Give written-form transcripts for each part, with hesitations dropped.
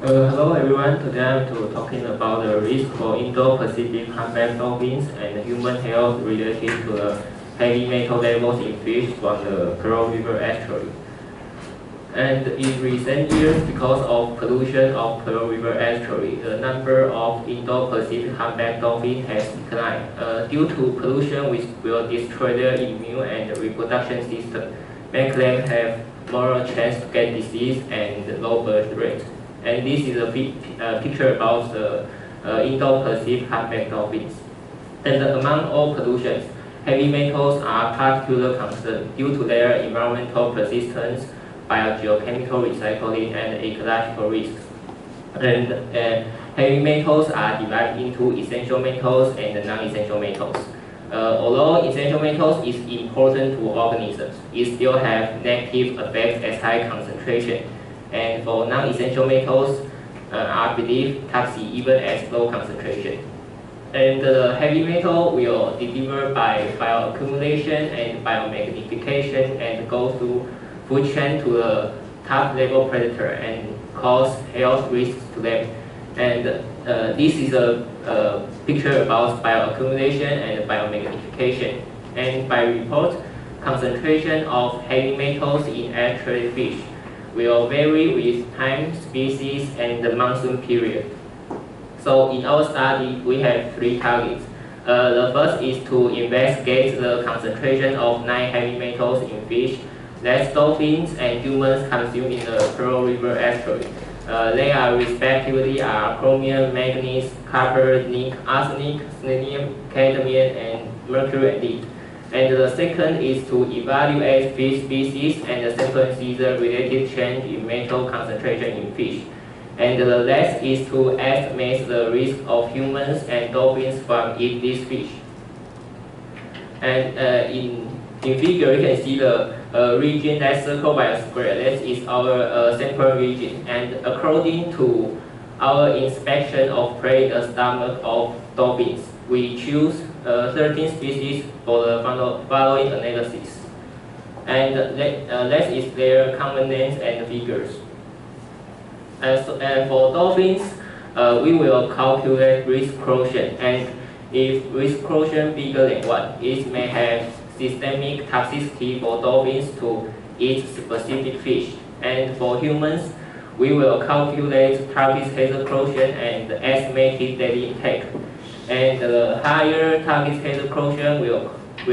Hello everyone. Today I'm talking about the risk for Indo-Pacific humpback dolphins and human health related to the heavy metal levels in fish from the Pearl River estuary. And in recent years, because of pollution of Pearl River estuary, the number of Indo-Pacific humpback dolphins has declined. Due to pollution, which will destroy their immune and reproduction system, make them have more chance to get disease and low birth rate. And this is a picture about the Indo-Pacific humpback dolphins. And among all pollutions, heavy metals are particular concern due to their environmental persistence, biogeochemical recycling, and ecological risks. And heavy metals are divided into essential metals and non-essential metals. Although essential metals is important to organisms, it still have negative effects at high concentration. And for non-essential metals, are believed toxic even at low concentration. And the heavy metal will deliver by bioaccumulation and biomagnification and go through food chain to the top level predator and cause health risks to them. And this is a picture about bioaccumulation and biomagnification. And by report, concentration of heavy metals in estuary fish will vary with time, species, and the monsoon period. So in our study, we have 3 targets. The first is to investigate the concentration of 9 heavy metals in fish that dolphins and humans consume in the Pearl River estuary. They are respectively chromium, manganese, copper, zinc, arsenic, selenium, cadmium, and mercury and lead. And the second is to evaluate fish species and sequence the related change in metal concentration in fish. And the last is to estimate the risk of humans and dolphins from eating these fish. And in figure, you can see the region that's circled by a square. That is our sample region. And according to our inspection of prey in the stomach of dolphins, we choose 13 species for the following analysis. And that is their common names and figures. And for dolphins, we will calculate risk quotient. And if risk quotient bigger than 1, it may have systemic toxicity for dolphins to eat specific fish. And for humans, we will calculate target hazard quotient and estimated daily intake. And the higher target hazard quotient will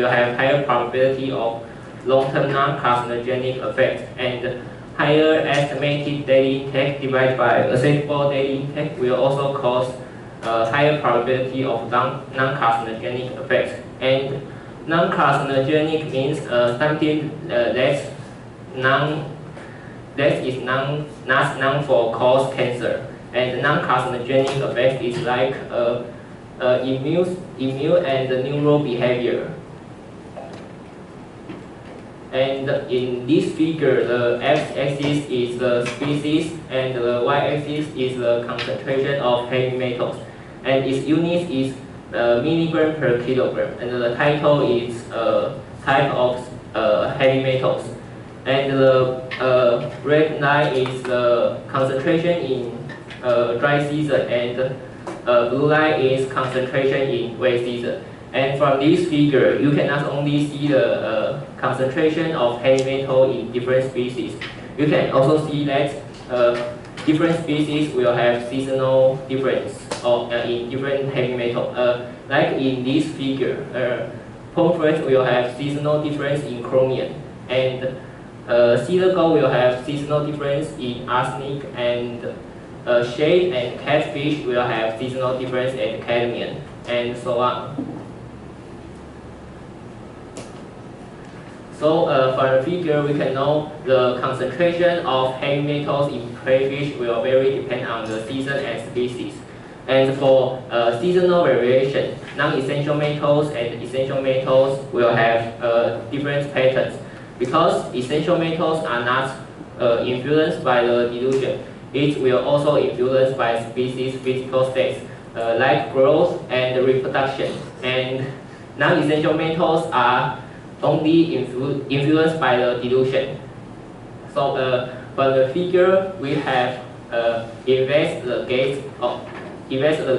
have higher probability of long-term non-carcinogenic effects, and higher estimated daily intake divided by acceptable daily intake will also cause higher probability of non-carcinogenic effects. And non-carcinogenic means something that is not known for cause cancer. And non-carcinogenic effect is like immune and neural behavior. And in this figure, the x-axis is the species and the y-axis is the concentration of heavy metals. And its unit is milligram per kilogram. And the title is type of heavy metals. And the red line is the concentration in dry season, and blue line is concentration in wet season. And from this figure, you can not only see the concentration of heavy metal in different species, you can also see that different species will have seasonal difference in different heavy metal. Like in this figure, pomfret will have seasonal difference in chromium, and cedar gold will have seasonal difference in arsenic, and shade and catfish will have seasonal difference in cadmium, and so on. So from the figure, we can know the concentration of heavy metals in crayfish will vary depending on the season and species. And for seasonal variation, non-essential metals and essential metals will have different patterns. Because essential metals are not influenced by the dilution, it will also influence by species physical states, like growth and reproduction. And non-essential metals are only influenced by the dilution. So from the figure, we have invest the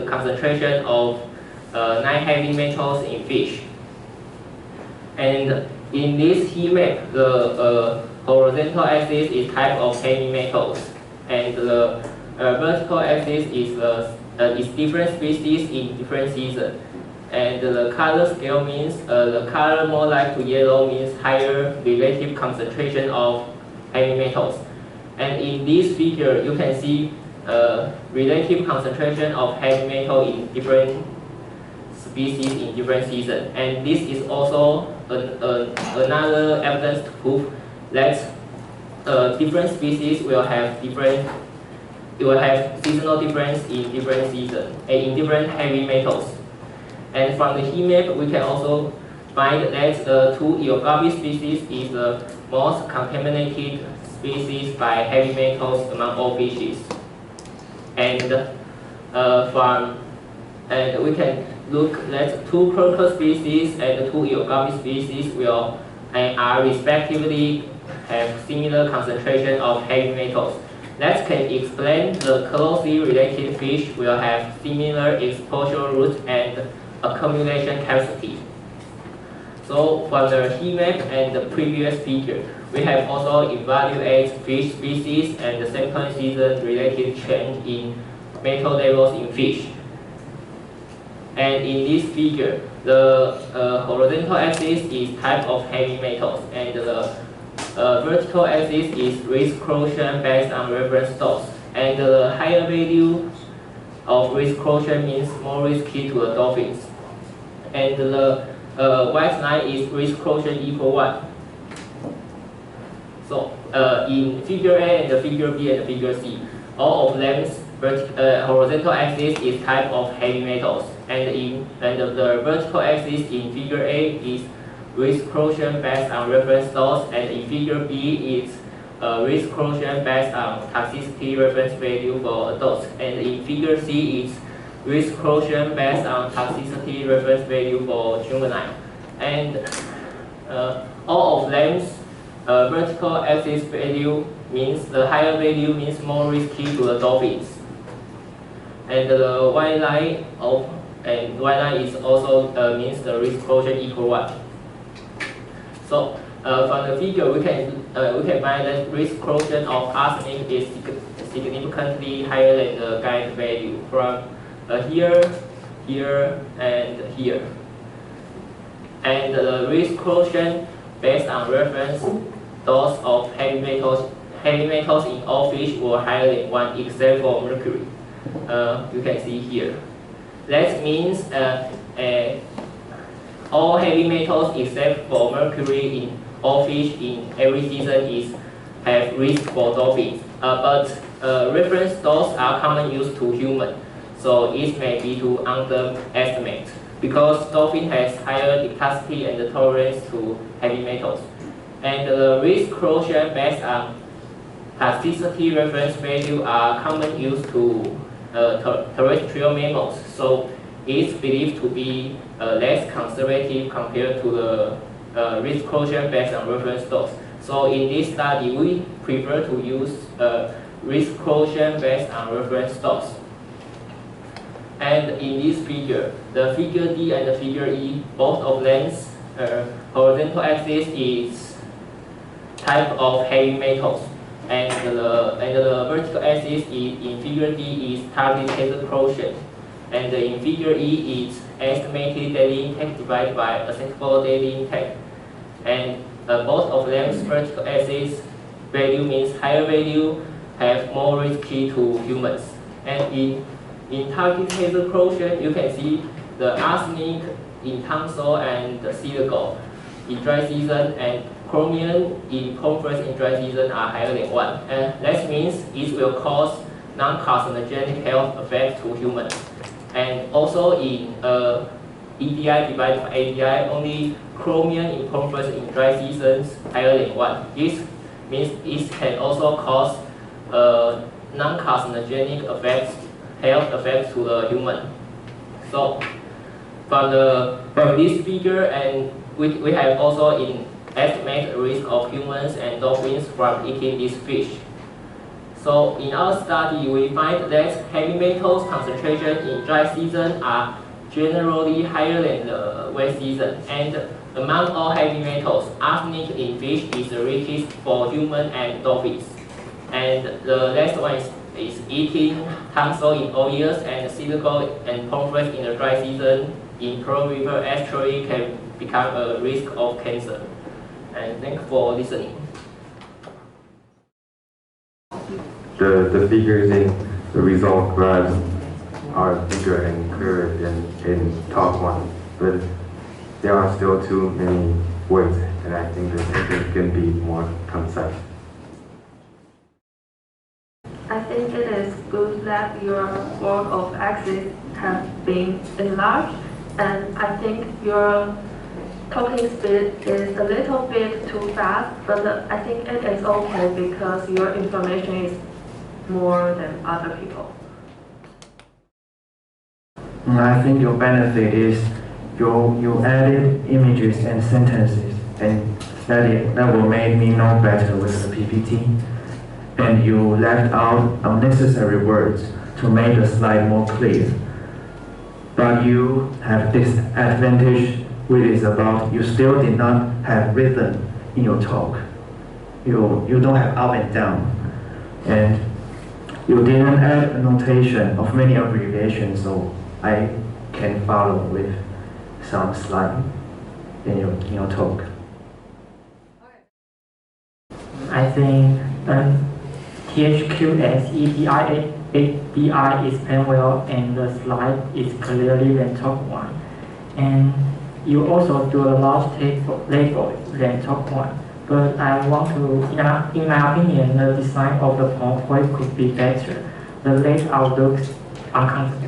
concentration of 9 heavy metals in fish. And in this heat map, the horizontal axis is type of heavy metals, and the vertical axis is different species in different seasons. And the color scale means the color more light to yellow means higher relative concentration of heavy metals. And in this figure, you can see relative concentration of heavy metal in different species in different seasons. And this is also another evidence to prove that different species will have seasonal difference in different seasons and in different heavy metals. And from the heat map, we can also find that the 2 Iogabi species is the most contaminated species by heavy metals among all fishes. And we can look that 2 Perca species and the 2 Iogabi species are respectively have similar concentration of heavy metals. That can explain the closely related fish will have similar exposure route and accumulation capacity. So from the heat map and the previous figure, we have also evaluated fish species and the sampling season related change in metal levels in fish. And in this figure, the horizontal axis is type of heavy metals, and the vertical axis is risk quotient based on reference dose. And the higher value of risk quotient means more risky to the dolphins. And the white line is risk quotient equal 1. So in figure A and the figure B and the figure C, all of them's horizontal axis is type of heavy metals, and the vertical axis in figure A is risk quotient based on reference dose, and in figure B is risk quotient based on toxicity reference value for adults, and in figure C is risk quotient based on toxicity reference value for juvenile. And all of them's vertical axis value means the higher value means more risky to the dolphins. And the white line is also means the risk quotient equal 1. So from the figure, we can find that risk quotient of arsenic is significantly higher than the guide value from here, here, and here. And the risk quotient based on reference dose of heavy metals in all fish were higher than 1 except for mercury. You can see here. That means all heavy metals except for mercury in all fish in every season have risk for dolphins. But reference doses are common use to humans, so it may be to underestimate because dolphin has higher capacity and tolerance to heavy metals. And the risk quotient based on toxicity reference value are common use to terrestrial mammals, so it's believed to be less conservative compared to the risk quotient based on reference dose. So in this study, we prefer to use risk quotient based on reference dose. And in this figure, the figure D and the figure E, both of them's horizontal axis is type of heavy metals, and the vertical axis in figure D is target hazard quotient, and in figure E is estimated daily intake divided by acceptable daily intake. And both of them's vertical axis value means higher value have more risky to humans. And in target hazard quotient, you can see the arsenic in tonsil and the silicon in dry season and chromium in conference in dry season are higher than 1. And that means it will cause non-carcinogenic health effects to humans. And also in EDI divided by ADI, only chromium in conference in dry seasons higher than 1. This means it can also cause non-carcinogenic health effects to the human. So from this figure, and we have also estimate the risk of humans and dolphins from eating this fish. So in our study, we find that heavy metals concentration in dry season are generally higher than the wet season. And among all heavy metals, arsenic in fish is the richest for human and dolphins. And the last one is eating tungsten in oils and silicon and phosphorus in the dry season in Pearl River estuary can become a risk of cancer. And thanks for listening. The figures in the result graphs are bigger and clearer than in top one, but there are still too many words, and I think the sentence can be more concise. I think it is good that your work of axis has been enlarged, and I think your talking speed is a little bit too fast, but I think it is okay because your information is more than other people. I think your benefit is you added images and sentences, and that will make me know better with the PPT. And you left out unnecessary words to make the slide more clear. But you have this advantage, which is about you still did not have rhythm in your talk. You don't have up and down. And you didn't add a notation of many abbreviations, so I can follow with some slide in your talk. I think THQS EDI is planned well, and the slide is clearly than talk one. And you also do a large label than talk one. But I want to, in my opinion, the design of the PowerPoint could be better. The layout looks uncomfortable.